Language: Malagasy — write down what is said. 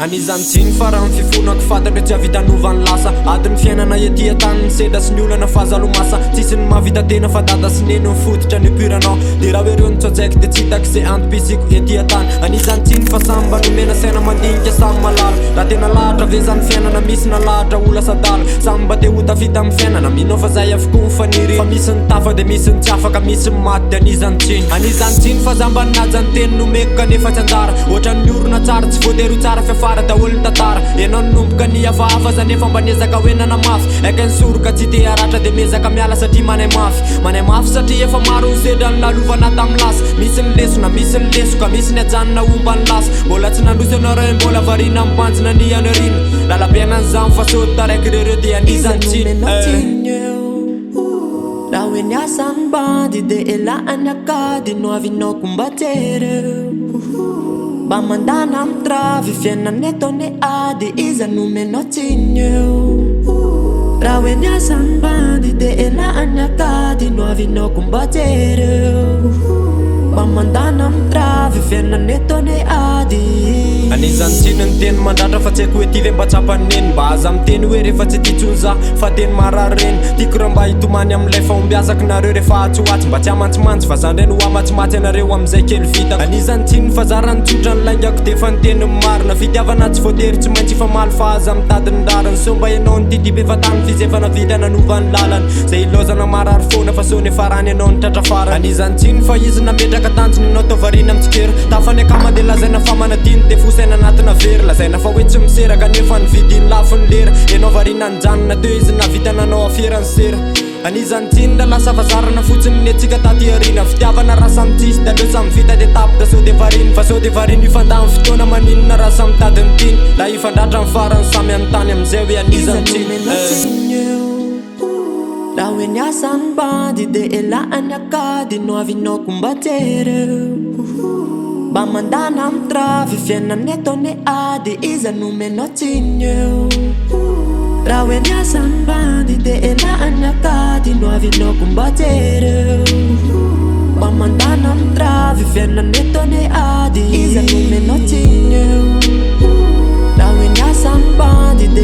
Anisany tsiny fa raha fifonako fantatra tsy havitanovan'ny lasa adiny fiainana ety an-tany ny sedra sy ny olana fazalomasa tsisy ny mahavita tena fa dada sy neny mifototra ny puranao de raha ireo nitsojaiky de tsy hitako ze antom-pisiko ety an-tany anisany tsiny fa samba nomena saina mandinika samy malala raha tena lahatra ve zany fiainana misy na lahatra ola sadala samba te ho tafita amin'ny fiainana minao fa zay avokoa mifaniri fa misy ny tafa de misy ny tsy afaka misy ny maty de anisany tsiny fa zamba ninaja ny teny nomeko kanefa tsy anjara ohatra ny orona tsara tsy voatery ho tsara fiafara daholo ny tantara ianao nomboka ny hafahafa zany efa mba niezaka hoenana mafy eka ny soroka tsy te haratra de miezaka miala satria manay mafy satria efa maro ny sedra ny lalovana tamin'ny lasa misy ny lesona misy ny lesoka misy ny ajanona omba ny lasa mbola tsy nandroso anareo mbola varina mibanjina ny anarina lalabiana nyzany fa sody taraiky rereo de anisany tsiny raha hoe niasa ny bandy de elahany akady no avinao kombatereo mba mandana amin'ny travy fiainana eto ny ady iza nomenao tsiny eo raha hoe niasa ny bandy de elahany akady no avinao kombatereo mba mandana amin'ny travy fiainana eto ny ady anisany tsiny ny teny mandratra fa tsy haiko hoe ty ve mba tsapaneny mba aza miteny hoe rehefa tsy titsony za fa teny marary reny tiako raha mba hitomany amin'ilay fahombiazaka nareo rehefa atsoatsy mba tsy hamantsimantsy fa zany reny ho amatsimatsy anareo am'izay kely vitako anisany tsiny fa za raha nitsotra ny laingako de fa niteny marina fitiavana tsy voatery tsy maintsy fa maly fa aza mitadiny rariny so mba ianao ny tidibe fa tany fizefana vita nanovany lalany zay ilozana marary foana fa so nefarany ianao nitratra farany anisany tsiny fa izy nametraka tanjony anao taovarina amintsikera tafany akama de lazaina fa manadiny de fosaina anatina very lazaina fa hoe tsy miseraka nefa nividiny lafiny lera ianao varina ny janona teo izy navitananao afierany sera anisany tsiny da lasa fazarana fotsiny ny atsika taty arina fitiavana raha samy tsisy da leo samy vita de tapitra so de variny fa so de variny ifandamy fotoana maninona raha samy tadiny tiny da ifandratra ny farany samy antany amizay hoe anisany tsiny raha hoe niasa ny bandy de elahany akady no avinao kombatereo mba mandana amin'ny travy fiainana eto ny ady iza nomenao tsiny eo raha hoe niasa ny bandy de elahany akady no avinao kombatereo mba mandana amin'ny travy fiainana eto ny ady iza nomenao tsiny eo raha hoe niasa ny bandy de